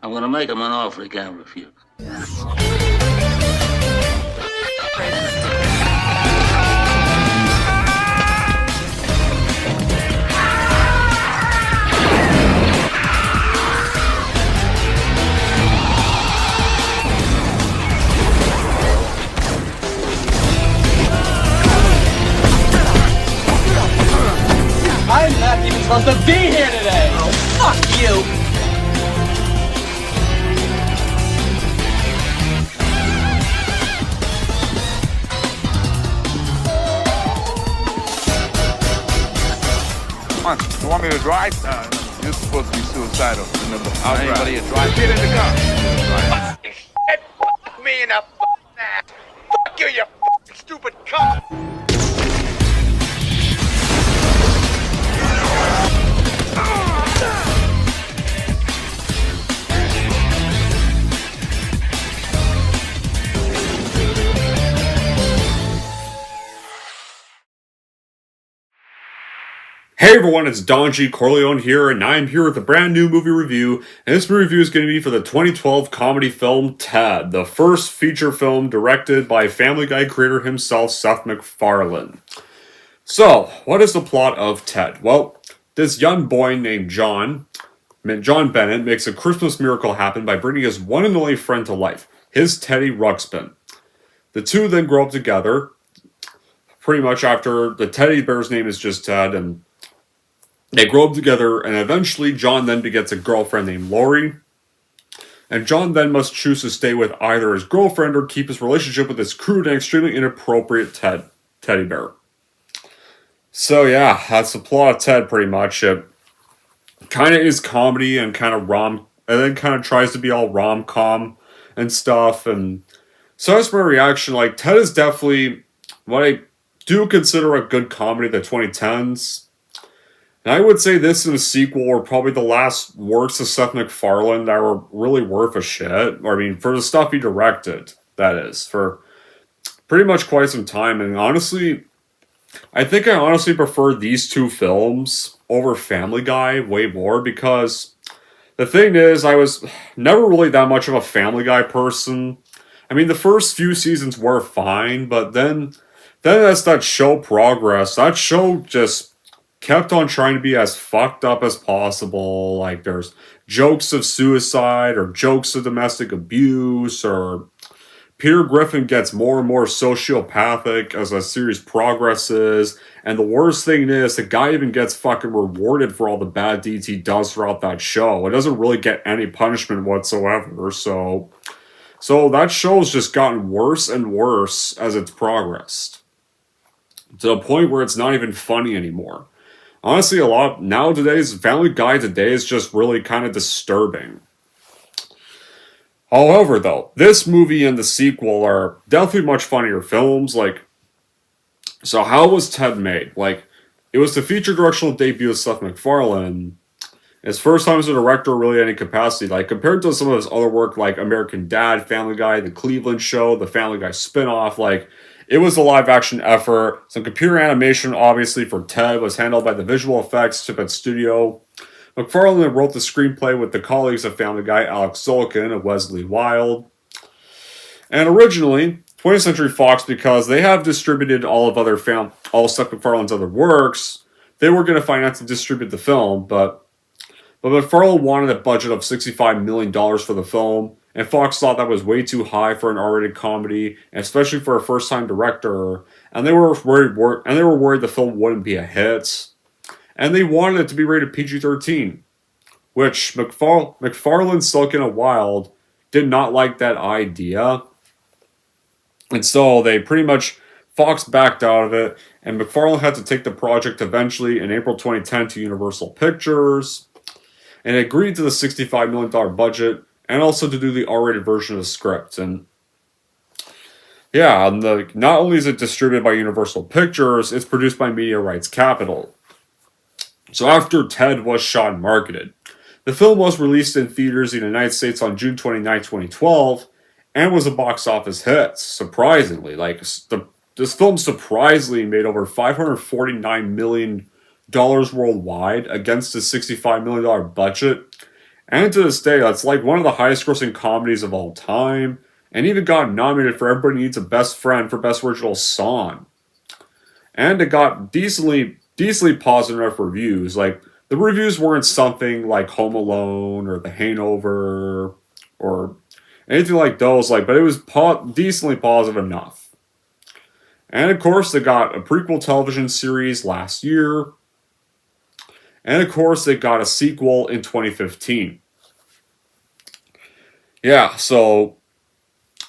I'm gonna make him an offer he can't refuse. I'm not even supposed to be here today! Oh, fuck you! Come on, you want me to drive? You're supposed to be suicidal. Remember, I'll Anybody drive. a drive? Get in the car. Fuck me in the ass. Fuck you, you fucking stupid cunt. Hey everyone, it's Don G. Corleone here, and I'm here with a brand new movie review, and this movie review is going to be for the 2012 comedy film Ted, the first feature film directed by Family Guy creator himself, Seth MacFarlane. So, what is the plot of Ted? Well, this young boy named John Bennett, makes a Christmas miracle happen by bringing his one and only friend to life, his Teddy Ruxpin. The two then grow up together, pretty much after the teddy bear's name is just Ted, and they grow up together, and eventually John then begets a girlfriend named Lori. And John then must choose to stay with either his girlfriend or keep his relationship with this crude and extremely inappropriate teddy bear. So yeah, that's the plot of Ted pretty much. It kind of is comedy and and then kind of tries to be all rom-com and stuff. And so that's my reaction. Like, Ted is definitely what I do consider a good comedy of the 2010s. And I would say this and the sequel were probably the last works of Seth MacFarlane that were really worth a shit. I mean, for the stuff he directed, that is, for pretty much quite some time. And honestly, I think I honestly prefer these two films over Family Guy way more, because the thing is, I was never really that much of a Family Guy person. I mean, the first few seasons were fine, but then as that show progressed, that show just kept on trying to be as fucked up as possible. Like, there's jokes of suicide or jokes of domestic abuse, or Peter Griffin gets more and more sociopathic as the series progresses. And the worst thing is, the guy even gets fucking rewarded for all the bad deeds he does throughout that show. It doesn't really get any punishment whatsoever. So that show's just gotten worse and worse as it's progressed, to the point where it's not even funny anymore. Honestly, nowadays, Family Guy today is just really kind of disturbing. However, though, this movie and the sequel are definitely much funnier films. So how was Ted made? It was the feature directional debut of Seth MacFarlane. His first time as a director, really, any capacity. Compared to some of his other work, like American Dad, Family Guy, The Cleveland Show, the Family Guy spinoff, it was a live-action effort. Some computer animation, obviously, for Ted was handled by the visual effects Tippett Studio. MacFarlane wrote the screenplay with the colleagues of Family Guy, Alex Zolkin and Wesley Wild. And originally, 20th Century Fox, because they have distributed all of Seth MacFarlane's other works, they were going to finance and distribute the film, but MacFarlane wanted a budget of $65 million for the film, and Fox thought that was way too high for an R-rated comedy, and especially for a first-time director. And they were worried the film wouldn't be a hit, and they wanted it to be rated PG-13, which MacFarlane, Zolkin, and Wild did not like that idea, and so they pretty much Fox backed out of it, and MacFarlane had to take the project eventually in April 2010 to Universal Pictures, and agreed to the $65 million budget, and also to do the R-rated version of the script. And yeah, not only is it distributed by Universal Pictures, it's produced by Media Rights Capital. So after Ted was shot and marketed, the film was released in theaters in the United States on June 29, 2012, and was a box office hit, surprisingly. This film surprisingly made over $549 million worldwide against a $65 million budget. And to this day, it's like one of the highest grossing comedies of all time, and even got nominated for Everybody Needs a Best Friend for Best Original Song. And it got decently positive enough reviews. Like, the reviews weren't something like Home Alone or The Hangover or anything like those, like, but it was decently positive enough. And of course, they got a prequel television series last year. And of course, they got a sequel in 2015. Yeah, so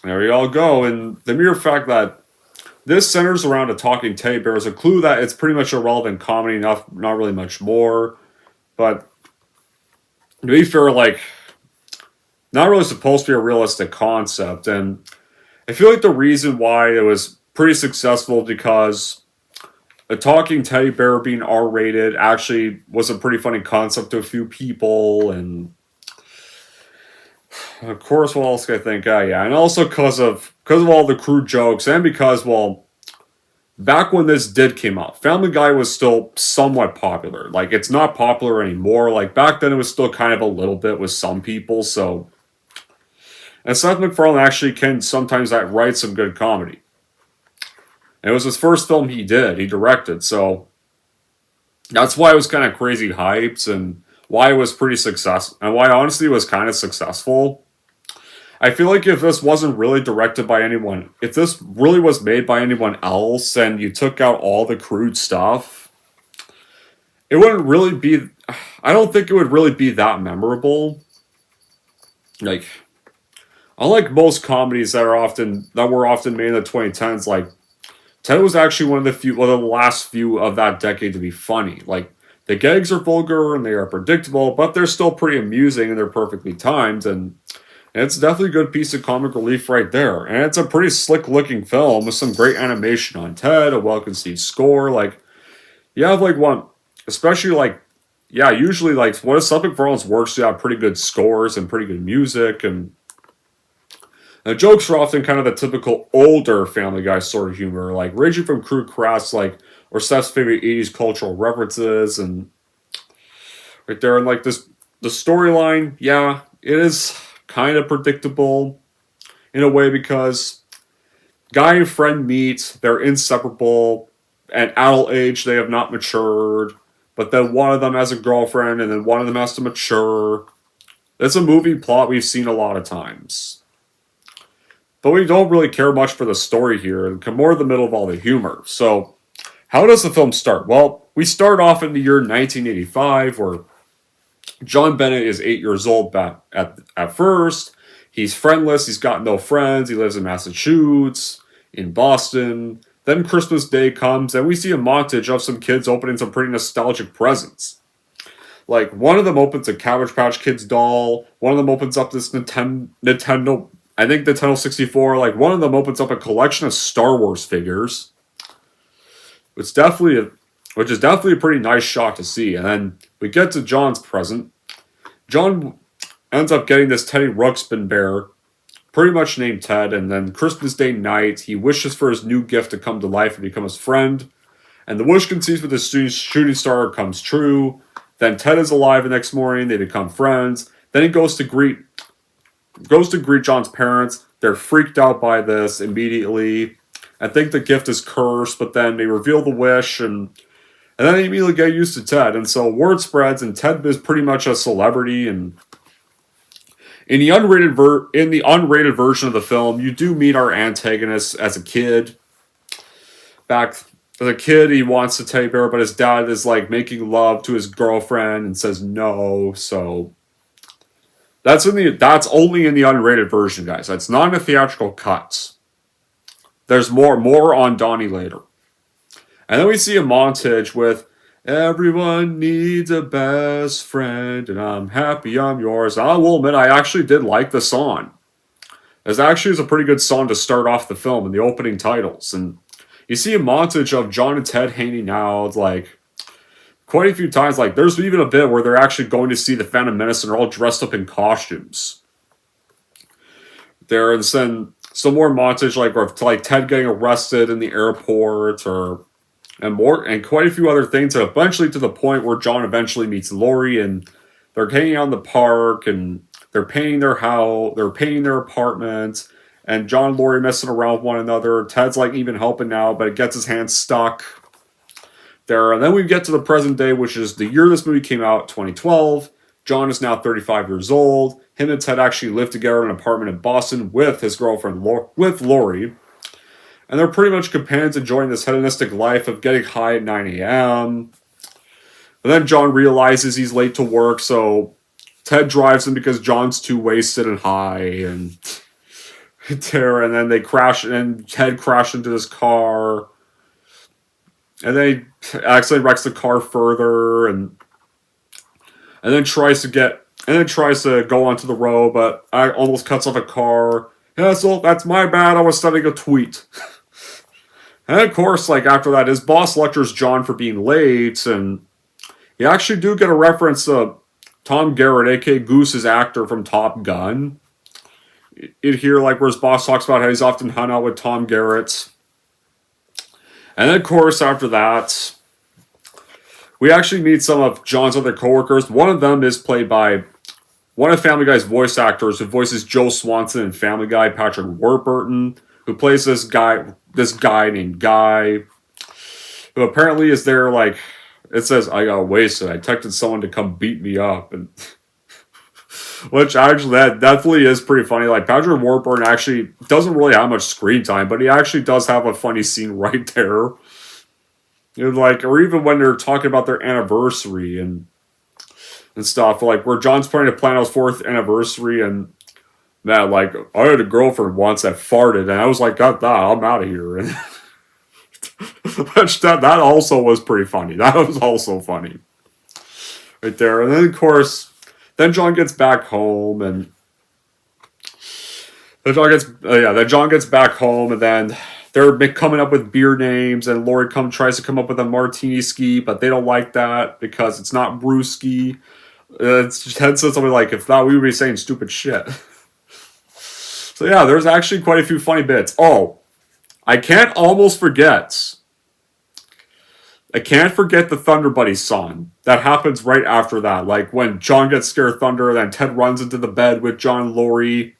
there you all go. And the mere fact that this centers around a talking teddy bear is a clue that it's pretty much a relevant comedy, not really much more. But to be fair, like, not really supposed to be a realistic concept. And I feel like the reason why it was pretty successful because a talking teddy bear being R-rated actually was a pretty funny concept to a few people, and of course, what else can I think? Yeah, and also because of all the crude jokes, and because, well, back when this did came out, Family Guy was still somewhat popular. Like, it's not popular anymore. Like, back then it was still kind of a little bit with some people, so... And Seth MacFarlane actually can sometimes write some good comedy. And it was his first film he directed, so... That's why it was kind of crazy hyped, and why it was pretty successful, and why honestly it was kind of successful. I feel like if this wasn't really directed by anyone, if this really was made by anyone else and you took out all the crude stuff, it wouldn't really be, I don't think it would really be that memorable. Like, unlike most comedies that were often made in the 2010s, like, Ted was actually one of the last few of that decade to be funny. Like, the gags are vulgar and they are predictable, but they're still pretty amusing and they're perfectly timed, and it's definitely a good piece of comic relief right there. And it's a pretty slick-looking film with some great animation on Ted, a well-conceived score. Like, you have, like, one... Especially, like... Yeah, usually, like, one of Seth MacFarlane's works, you have pretty good scores and pretty good music, and... The jokes are often kind of the typical older Family Guy sort of humor, like, ranging from crude crass, like, or Seth's favorite 80s cultural references, and... Right there, and, like, the storyline, yeah, it is... kind of predictable in a way because guy and friend meet, they're inseparable, at adult age they have not matured, but then one of them has a girlfriend and then one of them has to mature. It's a movie plot we've seen a lot of times. But we don't really care much for the story here and come more in the middle of all the humor. So, how does the film start? Well, we start off in the year 1985 where John Bennett is 8 years old at first. He's friendless. He's got no friends. He lives in Massachusetts, in Boston. Then Christmas Day comes, and we see a montage of some kids opening some pretty nostalgic presents. Like, one of them opens a Cabbage Patch Kids doll. One of them opens up this Nintendo, I think Nintendo 64. Like, one of them opens up a collection of Star Wars figures. Which is definitely a pretty nice shot to see. And then we get to John's present. John ends up getting this Teddy Ruxpin bear, pretty much named Ted, and then Christmas Day night, he wishes for his new gift to come to life and become his friend. And the wish conceived with his shooting star comes true. Then Ted is alive the next morning, they become friends. Then he goes to greet John's parents. They're freaked out by this immediately. I think the gift is cursed, but then they reveal the wish, and then they immediately get used to Ted. And so word spreads, and Ted is pretty much a celebrity. And in the unrated version of the film, you do meet our antagonist as a kid. Back as a kid, he wants a teddy bear, but his dad is like making love to his girlfriend and says no. So that's only in the unrated version, guys. That's not in the theatrical cuts. There's more on Donnie later. And then we see a montage with everyone needs a best friend, and I'm happy I'm yours. I will admit, I actually did like the song. It actually is a pretty good song to start off the film in the opening titles. And you see a montage of John and Ted hanging out, like, quite a few times. Like, there's even a bit where they're actually going to see the Phantom Menace and they're all dressed up in costumes. And then some more montage, like Ted getting arrested in the airport, and quite a few other things, and eventually to the point where John eventually meets Lori, and they're hanging out in the park, and they're painting their house, they're painting their apartment, and John and Laurie messing around with one another. Ted's like even helping out, but it gets his hand stuck there. And then we get to the present day, which is the year this movie came out, 2012. John is now 35 years old. Him and Ted actually live together in an apartment in Boston with his girlfriend, with Laurie. And they're pretty much companions enjoying this hedonistic life of getting high at 9 a.m. But then John realizes he's late to work, so Ted drives him because John's too wasted and high. And then they crash, and Ted crashed into this car. And then he accidentally wrecks the car further, and then tries to go onto the road, but I almost cuts off a car. Yeah, so that's my bad. I was sending a tweet. And of course, like after that, his boss lectures John for being late, and you actually do get a reference to Tom Garrett, aka Goose's actor from Top Gun. You'd hear like where his boss talks about how he's often hung out with Tom Garrett. And then, of course, after that, we actually meet some of John's other coworkers. One of them is played by one of Family Guy's voice actors who voices Joe Swanson in Family Guy, Patrick Warburton, who plays this guy named Guy, who apparently is there like, it says, I got wasted. I texted someone to come beat me up. And which actually, that definitely is pretty funny. Like, Patrick Warburton actually doesn't really have much screen time, but he actually does have a funny scene right there. You know, like, or even when they're talking about their anniversary and stuff, like where John's planning to plan his 4th anniversary, and man, like, I had a girlfriend once that farted, and I was like, got that, I'm out of here. And which that also was pretty funny. That was also funny. Right there. And then, of course, then John gets back home, and then John gets back home, and then they're coming up with beer names, and Laurie tries to come up with a martini ski, but they don't like that because it's not brewski. Ted says something like, if not, we would be saying stupid shit. So yeah, there's actually quite a few funny bits. Oh, I can't forget the Thunder Buddies song. That happens right after that. Like when John gets scared of thunder, then Ted runs into the bed with John and Laurie.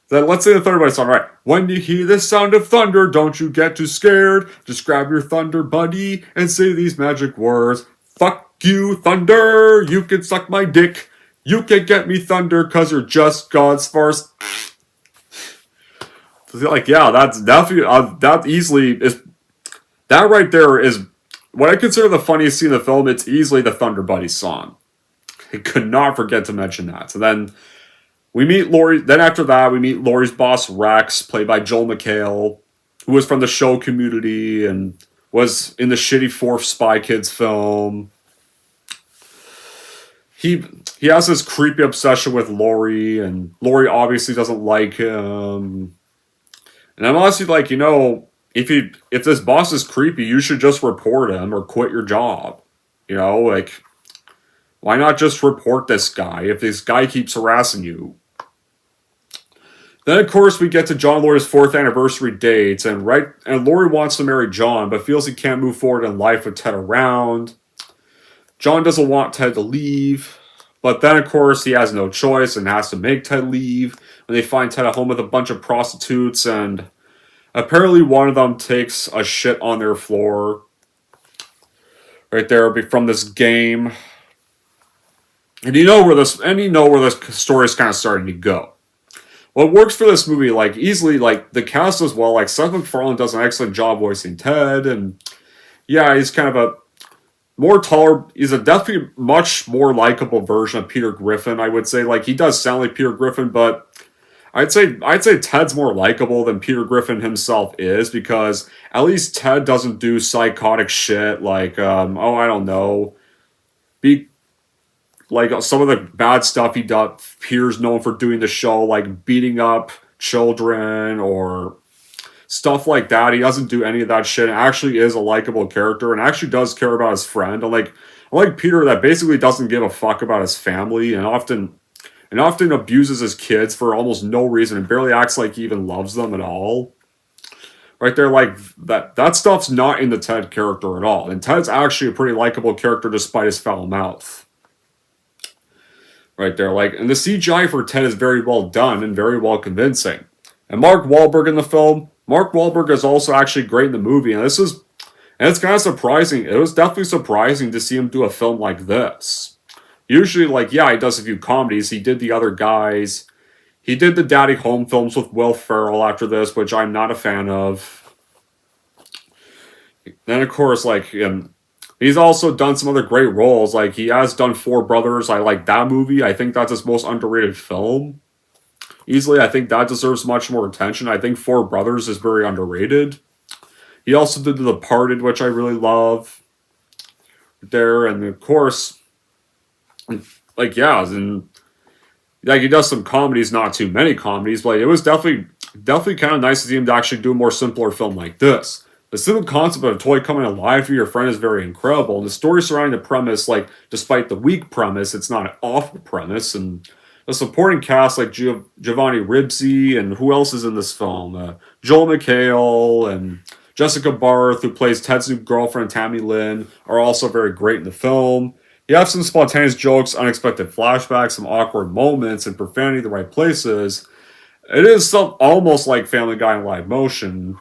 Then let's say the Thunder Buddies song, right? When you hear the sound of thunder, don't you get too scared. Just grab your Thunder Buddy and say these magic words. Fuck you, Thunder. You can suck my dick. You can get me, Thunder, cause you're just God's farce. Like, yeah, that's definitely, that easily is, that right there is what I consider the funniest scene in the film. It's easily the Thunder Buddies song. I could not forget to mention that. So then we meet Laurie. Then after that, we meet Laurie's boss, Rex, played by Joel McHale, who was from the show Community and was in the shitty 4th Spy Kids film. He has this creepy obsession with Laurie, and Laurie obviously doesn't like him. And I'm honestly like, you know, if this boss is creepy, you should just report him or quit your job. You know, like, why not just report this guy if this guy keeps harassing you? Then, of course, we get to John and Laurie's 4th anniversary dates, and Laurie wants to marry John, but feels he can't move forward in life with Ted around. John doesn't want Ted to leave, but then, of course, he has no choice and has to make Ted leave when they find Ted at home with a bunch of prostitutes, and apparently one of them takes a shit on their floor. Right there, from this game. And you know where this story is kind of starting to go. What works for this movie, like, easily, like, the cast as well, like, Seth MacFarlane does an excellent job voicing Ted, and yeah, he's kind of he's a definitely much more likable version of Peter Griffin, I would say. Like, he does sound like Peter Griffin, but I'd say Ted's more likable than Peter Griffin himself is, because at least Ted doesn't do psychotic shit like, I don't know, like some of the bad stuff he does. Peter's known for doing the show, like beating up children or stuff like that. He doesn't do any of that shit. And actually is a likable character and actually does care about his friend. I like Peter that basically doesn't give a fuck about his family and often abuses his kids for almost no reason and barely acts like he even loves them at all. Right there, like, that stuff's not in the Ted character at all. And Ted's actually a pretty likable character despite his foul mouth. right there. Like, and the CGI for Ted is very well done and very well convincing. And Mark Wahlberg in the film, Mark Wahlberg is also actually great in the movie, and it's kind of surprising. It was definitely surprising to see him do a film like this. Usually, like, yeah, he does a few comedies. He did The Other Guys. He did the Daddy Home films with Will Ferrell after this, which I'm not a fan of. Then, of course, like, he's also done some other great roles. Like, he has done Four Brothers. I like that movie. I think that's his most underrated film. Easily, I think that deserves much more attention. I think Four Brothers is very underrated. He also did The Departed, which I really love. There, and of course, like, yeah, and like, he does some comedies, not too many comedies, but it was definitely kind of nice to see him to actually do a more simpler film like this. The simple concept of a toy coming alive for your friend is very incredible, and the story surrounding the premise, like, despite the weak premise, it's not an awful premise, and the supporting cast, like Giovanni Ribisi, and who else is in this film? Joel McHale, and Jessica Barth, who plays Ted's new girlfriend, Tammy Lynn, are also very great in the film. You have some spontaneous jokes, unexpected flashbacks, some awkward moments, and profanity in the right places. It is almost like Family Guy in live motion,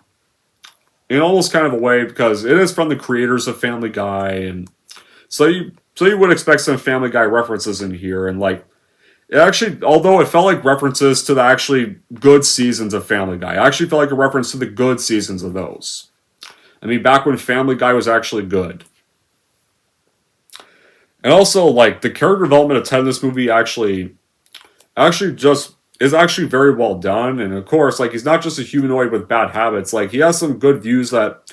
in almost kind of a way, because it is from the creators of Family Guy, and so you would expect some Family Guy references in here, and like, it actually, although it felt like references to the actually good seasons of Family Guy, I actually felt like a reference to the good seasons of those. I mean, back when Family Guy was actually good. And also, like, the character development of Ted in this movie actually just is actually very well done. And of course, like, he's not just a humanoid with bad habits. Like, he has some good views that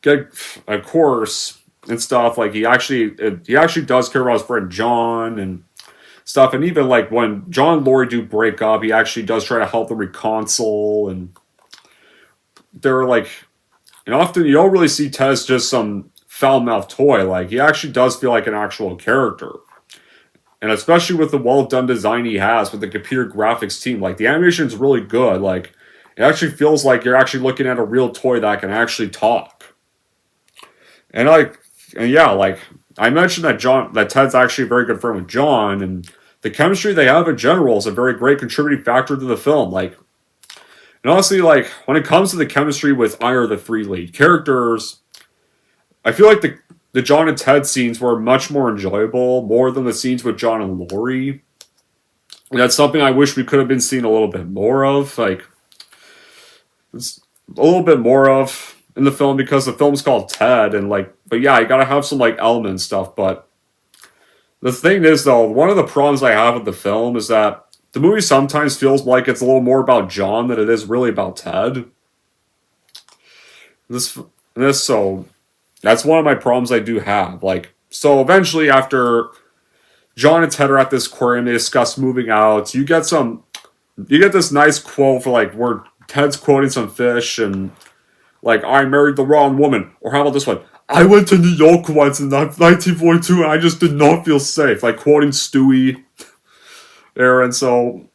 get, of course, and stuff. Like, he actually does care about his friend John and stuff. And even, like, when John and Lori do break up, he actually does try to help them reconcile. And they're like, and often you don't really see Ted as just some foul-mouthed toy. Like, he actually does feel like an actual character. And especially with the well-done design he has with the computer graphics team. Like, the animation is really good. Like, it actually feels like you're actually looking at a real toy that can actually talk. And yeah, like, I mentioned that Ted's actually a very good friend with John, and the chemistry they have in general is a very great contributing factor to the film. Like, and honestly, like, when it comes to the chemistry with either of the three lead characters, I feel like the John and Ted scenes were much more enjoyable, more than the scenes with John and Lori. And that's something I wish we could have been seeing a little bit more of. Like, it's a little bit more of in the film, because the film's called Ted, and like, but yeah, you gotta have some like element stuff. But the thing is, though, one of the problems I have with the film is that the movie sometimes feels like it's a little more about John than it is really about Ted. So that's one of my problems I do have. Like, so eventually, after John and Ted are at this aquarium, they discuss moving out. You get this nice quote for, like, where Ted's quoting some fish, and like, I married the wrong woman. Or how about this one? I went to New York once in 1942 and I just did not feel safe. Like, quoting Stewie there. And so,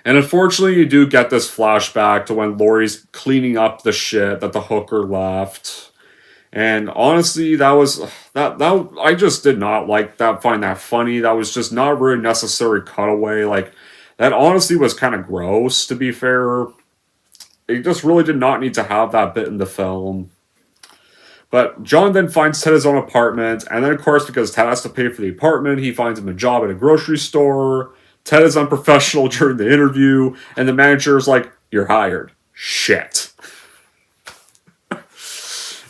and unfortunately, you do get this flashback to when Lori's cleaning up the shit that the hooker left. And honestly, that I just did not like that, find that funny. That was just not a really necessary cutaway. Like, that honestly was kind of gross, to be fair. It just really did not need to have that bit in the film. But John then finds Ted his own apartment, and then, of course, because Ted has to pay for the apartment, he finds him a job at a grocery store. Ted is unprofessional during the interview, and the manager is like, "You're hired." Shit.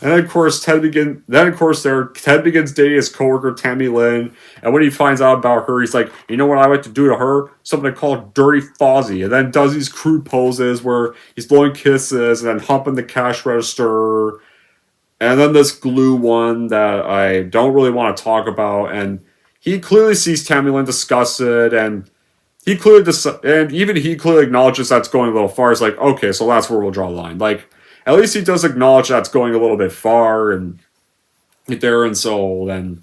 And then, of course, Ted begins dating his coworker Tammy Lynn, and when he finds out about her, he's like, "You know what I like to do to her? Something called Dirty Fozzie," and then does these crude poses where he's blowing kisses and then humping the cash register. And then this glue one that I don't really want to talk about, and he clearly sees Tammy Lynn disgusted, and he clearly acknowledges that's going a little far. He's like, okay, so that's where we'll draw the line. Like, at least he does acknowledge that's going a little bit far, and there, and so then.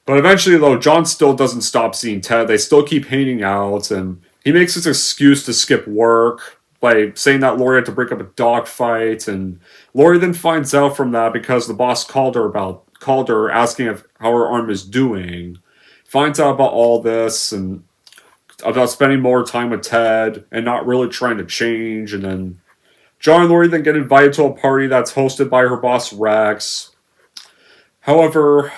But eventually, though, John still doesn't stop seeing Ted. They still keep hanging out, and he makes this excuse to skip work by saying that Lori had to break up a dogfight, and Lori then finds out from that because the boss called her asking how her arm is doing. finds out about all this and about spending more time with Ted and not really trying to change. And then John and Lori then get invited to a party that's hosted by her boss Rex. However,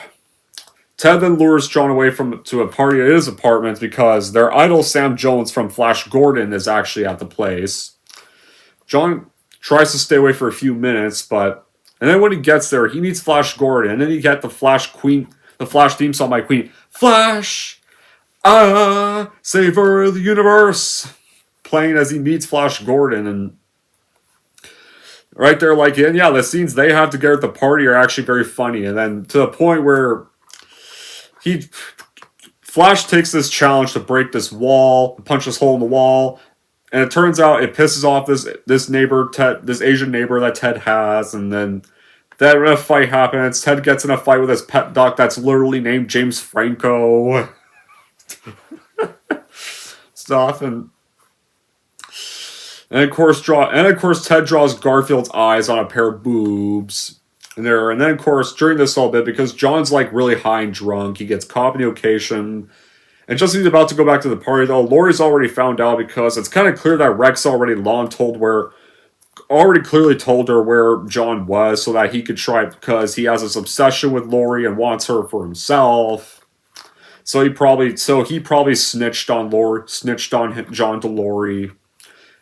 Ted then lures John away to a party at his apartment because their idol Sam Jones from Flash Gordon is actually at the place. John tries to stay away for a few minutes, and then when he gets there, he meets Flash Gordon, and then you get the Flash theme song by Queen, Flash, Savior of the Universe, playing as he meets Flash Gordon, and right there, like, and yeah, the scenes they have together at the party are actually very funny, and then to the point where Flash takes this challenge to break this wall, punch this hole in the wall, and it turns out it pisses off this neighbor, Ted, this Asian neighbor that Ted has, and then a fight happens. Ted gets in a fight with his pet duck that's literally named James Franco. Stuff and of course Ted draws Garfield's eyes on a pair of boobs. And then of course during this whole bit, because John's like really high and drunk, he gets caught in the occasion. And just as he's about to go back to the party, though, Lori's already found out because it's kind of clear that Rex already clearly told her where John was so that he could try it because he has this obsession with Lori and wants her for himself. So he probably snitched on John to Lori.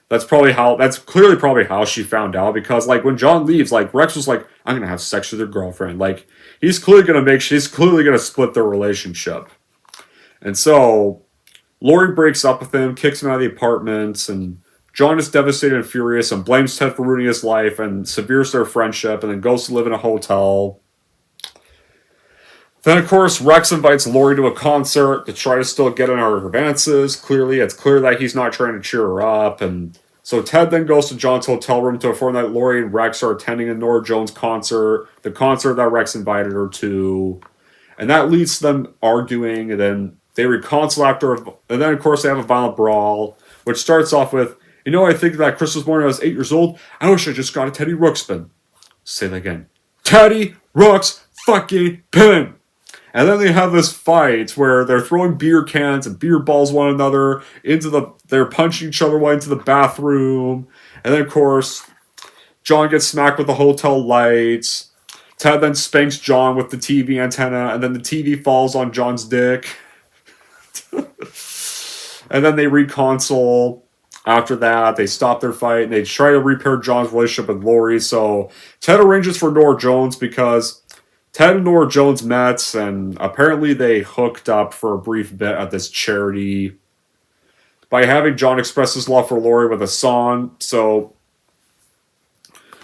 That's clearly probably how she found out because like when John leaves, like Rex was like, I'm gonna have sex with your girlfriend. Like she's clearly gonna split their relationship. And so, Lori breaks up with him, kicks him out of the apartment, and John is devastated and furious and blames Ted for ruining his life and severes their friendship and then goes to live in a hotel. Then, of course, Rex invites Lori to a concert to try to still get in her advances. Clearly, it's clear that he's not trying to cheer her up. And so Ted then goes to John's hotel room to inform that Lori and Rex are attending a Norah Jones concert, the concert that Rex invited her to. And that leads to them arguing, and then they reconcile after, and then of course they have a violent brawl, which starts off with, I think that Christmas morning I was 8 years old, I wish I just got a Teddy Ruxpin. Say that again. Teddy Rux fucking pin! And then they have this fight where they're throwing beer cans and beer balls one another they're punching each other into the bathroom, and then of course, John gets smacked with the hotel lights. Ted then spanks John with the TV antenna, and then the TV falls on John's dick. And then they reconcile. After that, they stop their fight, and they try to repair John's relationship with Lori. So Ted arranges for Norah Jones because Ted and Norah Jones met, and apparently they hooked up for a brief bit at this charity by having John express his love for Lori with a song. So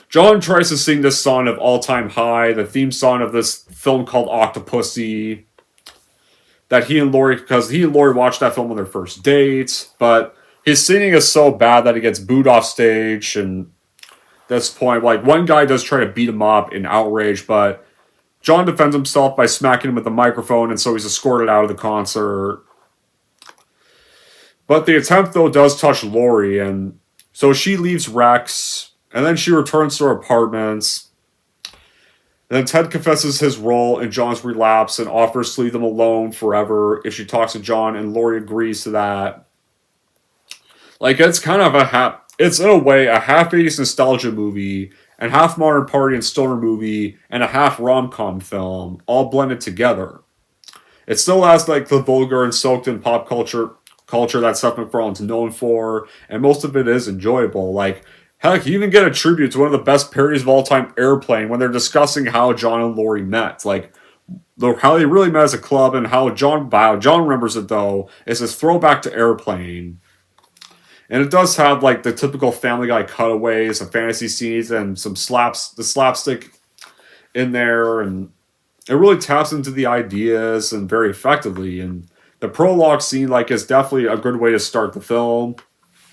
John tries to sing this song of All Time High, the theme song of this film called Octopussy, that he and Lori watched that film on their first date, but his singing is so bad that he gets booed off stage, and at this point, like, one guy does try to beat him up in outrage, but John defends himself by smacking him with the microphone, and so he's escorted out of the concert. But the attempt, though, does touch Lori, and so she leaves Rex, and then she returns to her apartments. And then Ted confesses his role in John's relapse and offers to leave them alone forever if she talks to John, and Lori agrees to that. Like, it's kind of it's in a way a half 80s nostalgia movie, and half modern party and stoner movie, and a half rom-com film, all blended together. It still has, like, the vulgar and soaked in pop culture that Seth MacFarlane's known for, and most of it is enjoyable. Like, heck, you even get a tribute to one of the best parodies of all time, Airplane, when they're discussing how John and Lori met. Like, how they really met as a club, and how John remembers it, though, is this throwback to Airplane. And it does have, like, the typical Family Guy cutaways, some fantasy scenes, and the slapstick in there, and it really taps into the ideas and very effectively. And the prologue scene, like, is definitely a good way to start the film.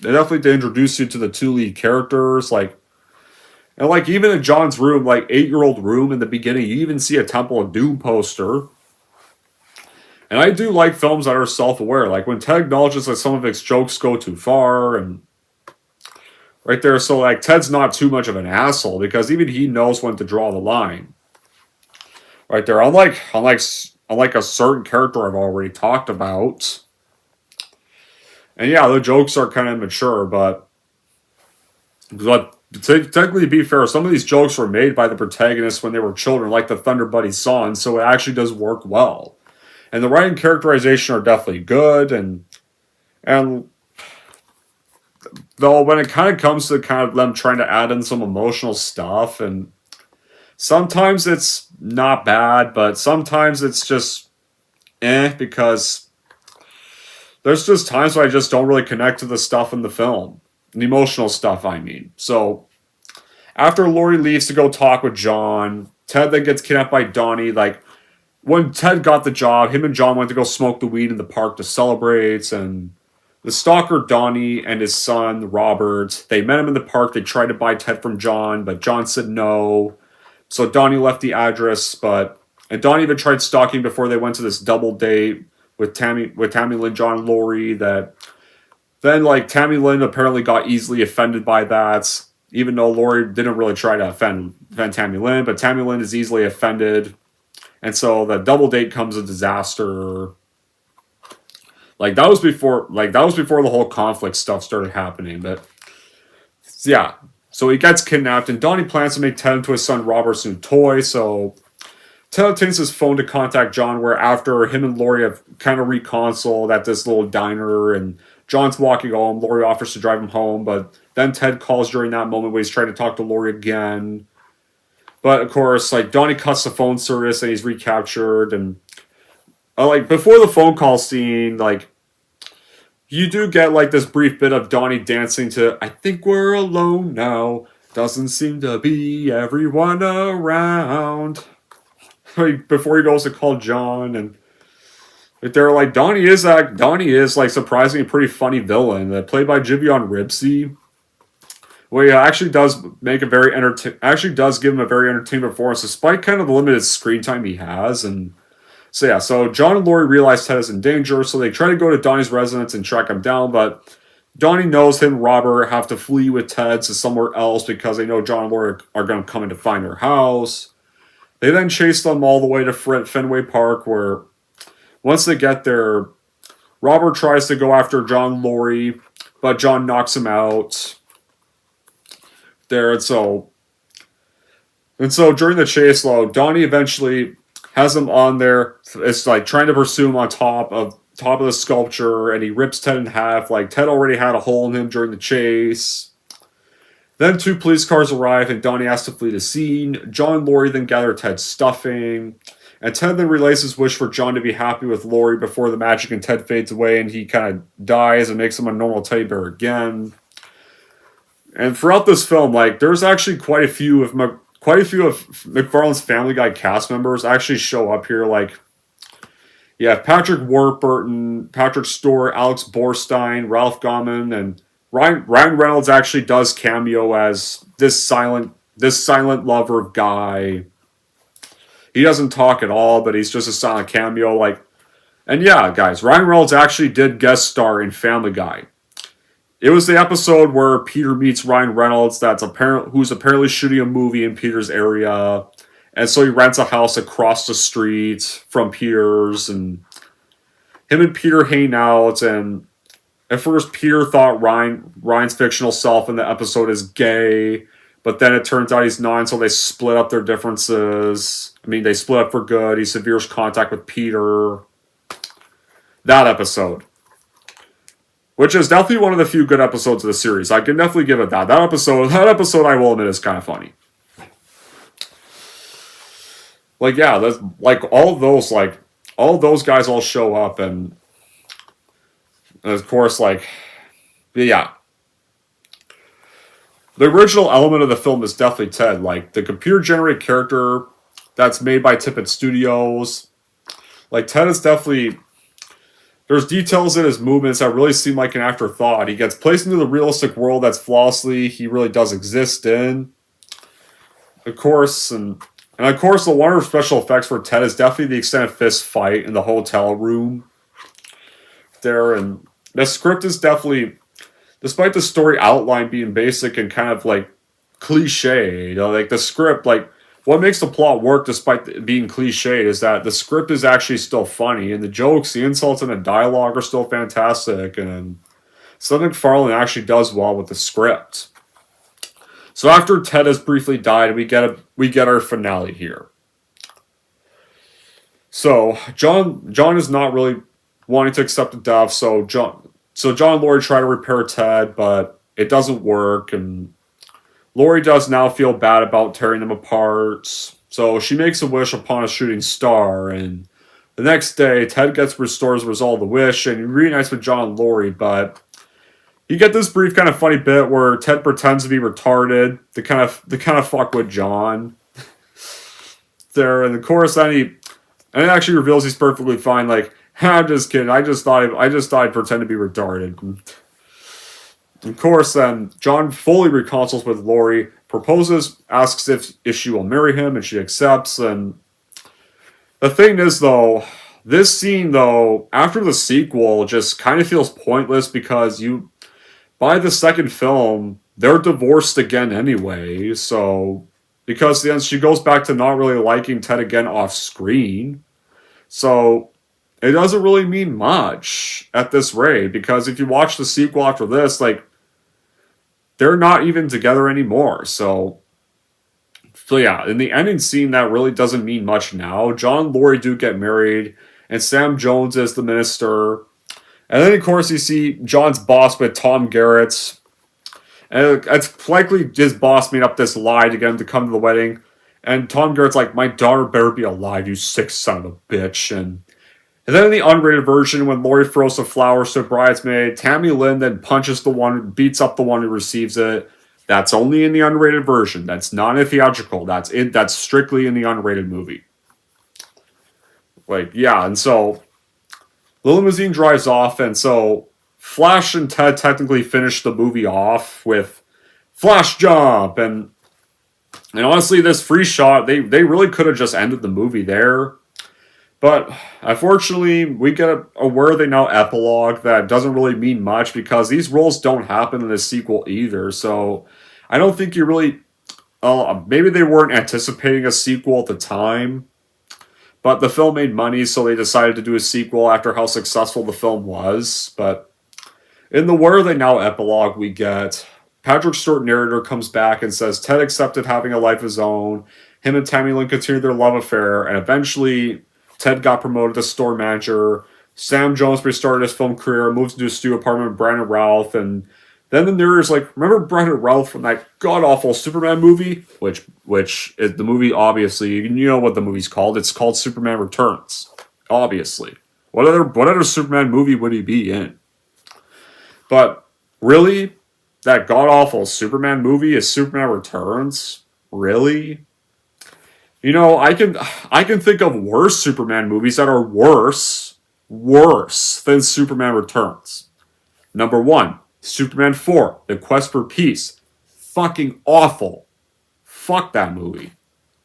They definitely introduce you to the two lead characters, like, and like even in John's room, like 8-year-old room in the beginning, you even see a Temple of Doom poster. And I do like films that are self-aware, like when Ted acknowledges that some of its jokes go too far, and right there, so like Ted's not too much of an asshole because even he knows when to draw the line. Right there, unlike unlike a certain character I've already talked about. And yeah, the jokes are kind of mature, but technically, to be fair, some of these jokes were made by the protagonists when they were children, like the Thunder Buddy song, so it actually does work well. And the writing characterization are definitely good, and though when it kind of comes to kind of them trying to add in some emotional stuff, and sometimes it's not bad, but sometimes it's just because there's just times where I just don't really connect to the stuff in the film. The emotional stuff, I mean. So, after Laurie leaves to go talk with John, Ted then gets kidnapped by Donnie. Like, when Ted got the job, him and John went to go smoke the weed in the park to celebrate, and the stalker Donnie and his son, Robert, they met him in the park. They tried to buy Ted from John, but John said no. So Donnie left the address, and Donnie even tried stalking before they went to this double date with Tammy Lynn, John, and Laurie. That then, like, Tammy Lynn apparently got easily offended by that, even though Laurie didn't really try to offend Tammy Lynn, but Tammy Lynn is easily offended, and so the double date comes a disaster. That was before the whole conflict stuff started happening, but yeah. So he gets kidnapped, and Donnie plans to make Ted into his son Robert's new toy, so Ted obtains his phone to contact John, where after him and Laurie have kind of reconciled at this little diner, and John's walking home, Laurie offers to drive him home, but then Ted calls during that moment where he's trying to talk to Laurie again. But, of course, Donnie cuts the phone service, and he's recaptured, and before the phone call scene, you do get, this brief bit of Donnie dancing to "I Think We're Alone Now, Doesn't Seem to Be Everyone Around," before he goes to call John, and they're Donnie is surprisingly a pretty funny villain, played by Jivion Ribsy. Well, he actually does give him a very entertaining performance, despite kind of the limited screen time he has. And so John and Laurie realize Ted is in danger, so they try to go to Donnie's residence and track him down, but Donnie knows him and Robert have to flee with Ted to somewhere else because they know John and Laurie are going to come in to find their house. They then chase them all the way to Fenway Park, where once they get there, Robert tries to go after John and Laurie, but John knocks him out. And so during the chase, Donnie eventually has him on there. It's trying to pursue him on top of the sculpture, and he rips Ted in half. Ted already had a hole in him during the chase. Then 2 police cars arrive, and Donnie has to flee the scene. John and Laurie then gather Ted's stuffing, and Ted then relays his wish for John to be happy with Laurie before the magic in Ted fades away, and he kind of dies and makes him a normal teddy bear again. And throughout this film, there's actually quite a few of McFarlane's Family Guy cast members actually show up here. Patrick Warburton, Patrick Stewart, Alex Borstein, Ralph Garman, and Ryan Reynolds actually does cameo as this silent lover of Guy. He doesn't talk at all, but he's just a silent cameo. And yeah, guys, Ryan Reynolds actually did guest star in Family Guy. It was the episode where Peter meets Ryan Reynolds who's apparently shooting a movie in Peter's area. And so he rents a house across the street from Peter's, and him and Peter hang out. And at first, Peter thought Ryan's fictional self in the episode is gay, but then it turns out he's not, and so they split up their differences. I mean, they split up for good. He severes contact with Peter. That episode. Which is definitely one of the few good episodes of the series. I can definitely give it that. That episode, I will admit, is kind of funny. That's all those guys all show up, and of course, yeah. The original element of the film is definitely Ted. The computer-generated character that's made by Tippett Studios. Ted is definitely... There's details in his movements that really seem like an afterthought. He gets placed into the realistic world that's flawlessly he really does exist in. Of course, and of course, the one of the special effects for Ted is definitely the extended fist fight in the hotel room. There, and the script is definitely, despite the story outline being basic and kind of cliche, the script, what makes the plot work despite being cliched is that the script is actually still funny, and the jokes, the insults, and the dialogue are still fantastic, and Seth MacFarlane actually does well with the script. So after Ted has briefly died, we get our finale here. So John is not really wanting to accept the death, so John and Laurie try to repair Ted, but it doesn't work, and Laurie does now feel bad about tearing them apart, so she makes a wish upon a shooting star, and the next day, Ted restores resolve the wish, and he reunites with John and Laurie, but you get this brief kind of funny bit where Ted pretends to be retarded to kind of fuck with John there, and of course, then it actually reveals he's perfectly fine. Like, I'm just kidding. I just thought I'd pretend to be retarded. And of course, then John fully reconciles with Laurie, proposes, asks if she will marry him, and she accepts. And the thing is, though, this scene, though, after the sequel, just kind of feels pointless because by the second film, they're divorced again anyway. So, because then she goes back to not really liking Ted again off screen. So, it doesn't really mean much at this rate, because if you watch the sequel after this, like, they're not even together anymore. So yeah, in the ending scene, that really doesn't mean much now. John and Laurie do get married, and Sam Jones is the minister. And then, of course, you see John's boss with Tom Garrett. And it's likely his boss made up this lie to get him to come to the wedding. And Tom Garrett's like, my daughter better be alive, you sick son of a bitch. And then in the unrated version, when Laurie throws the flowers to a bridesmaid, Tammy Lynn then beats up the one who receives it. That's only in the unrated version. That's not a theatrical. That's strictly in the unrated movie. Like, yeah, and so the limousine drives off, and so Flash and Ted technically finish the movie off with Flash jump, and honestly, this free shot, they really could have just ended the movie there. But unfortunately, we get a where they now epilogue that doesn't really mean much because these roles don't happen in the sequel either. So I don't think you really... maybe they weren't anticipating a sequel at the time, but the film made money, so they decided to do a sequel after how successful the film was. But in the where they now epilogue, we get Patrick Stewart, narrator, comes back and says Ted accepted having a life of his own. Him and Tammy Lynn continued their love affair, and eventually Ted got promoted to store manager. Sam Jones restarted his film career, moved into a studio apartment with Brandon Routh, and then the narrator's like, remember Brandon Routh from that god-awful Superman movie? Which is the movie, obviously, you know what the movie's called. It's called Superman Returns, obviously. What other Superman movie would he be in? But really, that god-awful Superman movie is Superman Returns? Really? You know, I can think of worse Superman movies that are worse than Superman Returns. Number 1, Superman 4, The Quest for Peace. Fucking awful. Fuck that movie.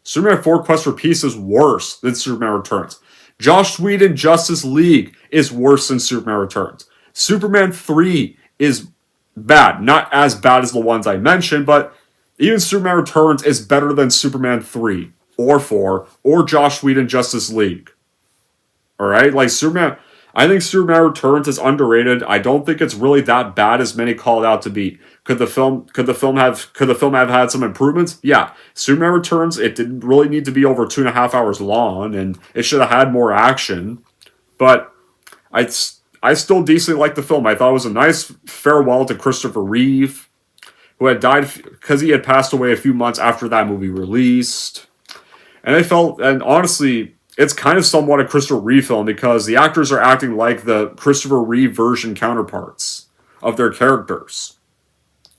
Superman 4, Quest for Peace is worse than Superman Returns. Joss Whedon Justice League is worse than Superman Returns. Superman 3 is bad. Not as bad as the ones I mentioned, but even Superman Returns is better than Superman 3. Or 4, or Joss Whedon Justice League. Alright? Like, I think Superman Returns is underrated. I don't think it's really that bad as many call it out to be. Could the film have had some improvements? Yeah. Superman Returns, it didn't really need to be over 2.5 hours long, and it should have had more action. But I still decently liked the film. I thought it was a nice farewell to Christopher Reeve, who had died because he had passed away a few months after that movie released. And honestly, it's kind of somewhat a Christopher Reeve film because the actors are acting like the Christopher Reeve version counterparts of their characters.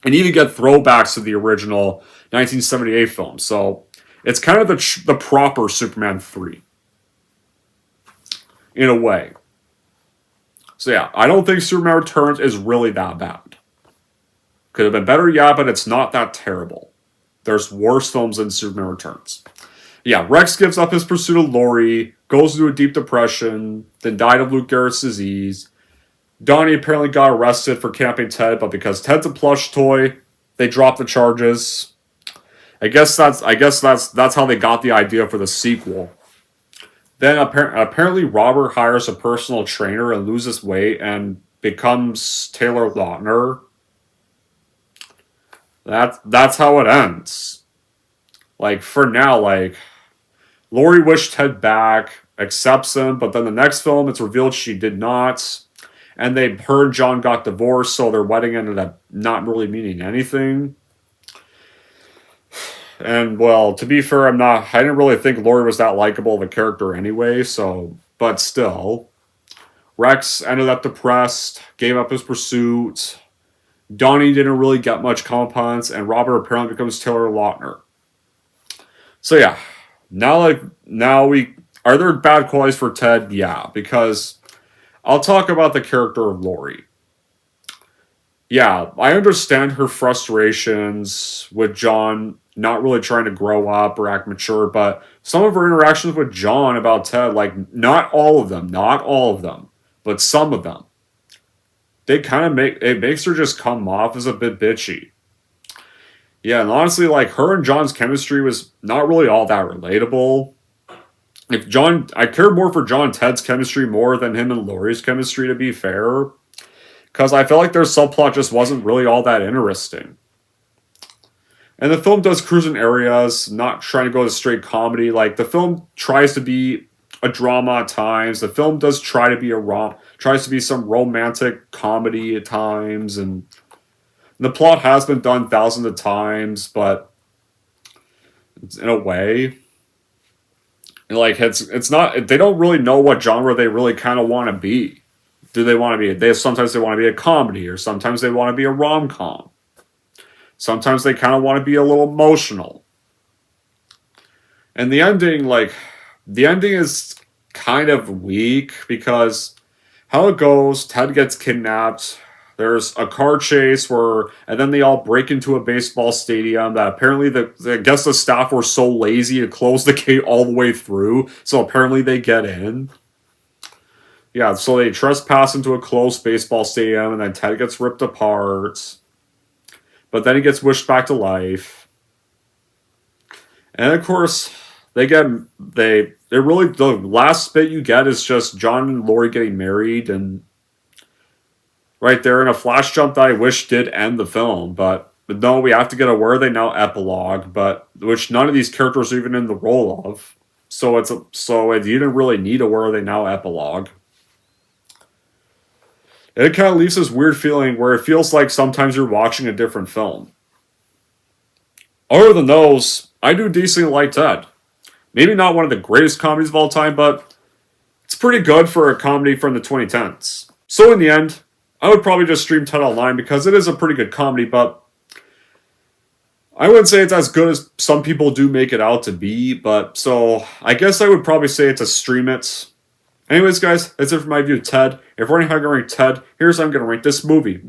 And even get throwbacks to the original 1978 film. So it's kind of the proper Superman 3. In a way. So yeah, I don't think Superman Returns is really that bad. Could have been better, yeah, but it's not that terrible. There's worse films than Superman Returns. Yeah, Rex gives up his pursuit of Laurie, goes into a deep depression, then died of Lou Gehrig's disease. Donnie apparently got arrested for camping Ted, but because Ted's a plush toy, they drop the charges. I guess that's how they got the idea for the sequel. Then apparently Robert hires a personal trainer and loses weight and becomes Taylor Lautner. That's how it ends. Like, for now, like, Laurie wished Ted back, accepts him, but then the next film it's revealed she did not. And her and John got divorced, so their wedding ended up not really meaning anything. And, well, to be fair, I didn't really think Laurie was that likable of a character anyway, so, but still. Rex ended up depressed, gave up his pursuit. Donnie didn't really get much comeuppance, and Robert apparently becomes Taylor Lautner. So yeah, are there bad qualities for Ted? Yeah, because I'll talk about the character of Laurie. Yeah, I understand her frustrations with John not really trying to grow up or act mature, but some of her interactions with John about Ted, like, not all of them, but some of them, they kind of makes her just come off as a bit bitchy. Yeah, and honestly, like, her and John's chemistry was not really all that relatable. I cared more for John and Ted's chemistry more than him and Laurie's chemistry, to be fair. Because I felt like their subplot just wasn't really all that interesting. And the film does cruise in areas, not trying to go to straight comedy. Like, the film tries to be a drama at times. The film does try to be tries to be some romantic comedy at times, and the plot has been done thousands of times, but in a way, like, it's not. They don't really know what genre they really kind of want to be. Do they want to be? Sometimes they want to be a comedy, or sometimes they want to be a rom-com. Sometimes they kind of want to be a little emotional. And the ending is kind of weak because how it goes, Ted gets kidnapped. There's a car chase and then they all break into a baseball stadium that apparently I guess the staff were so lazy to close the gate all the way through. So apparently they get in. Yeah, so they trespass into a closed baseball stadium and then Ted gets ripped apart. But then he gets wished back to life. And of course, the last bit you get is just John and Laurie getting married, and right there in a flash jump that I wish did end the film, but no, we have to get a Where Are They Now epilogue, but which none of these characters are even in the role of. So you didn't really need a Where Are They Now epilogue. And it kind of leaves this weird feeling where it feels like sometimes you're watching a different film. Other than those, I do decently like Ted. Maybe not one of the greatest comedies of all time, but it's pretty good for a comedy from the 2010s. So in the end, I would probably just stream Ted Online because it is a pretty good comedy, but I wouldn't say it's as good as some people do make it out to be, but so I guess I would probably say it's a stream it. Anyways, guys, that's it for my view of Ted. If we're going to rank Ted, here's how I'm going to rank this movie.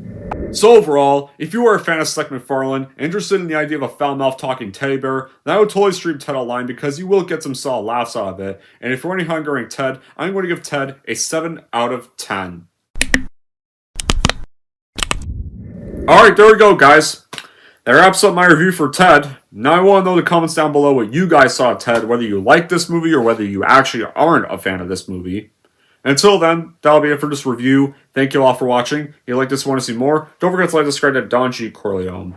So overall, if you are a fan of Seth MacFarlane, interested in the idea of a foul-mouthed talking teddy bear, then I would totally stream Ted Online because you will get some solid laughs out of it. And if you're wondering how I'm going to rank Ted, I'm going to give Ted a 7 out of 10. Alright, there we go, guys. That wraps up my review for Ted. Now I want to know in the comments down below what you guys saw of Ted, whether you like this movie or whether you actually aren't a fan of this movie. Until then, that'll be it for this review. Thank you all for watching. If you like this and want to see more, don't forget to like and subscribe to Don G. Corleone.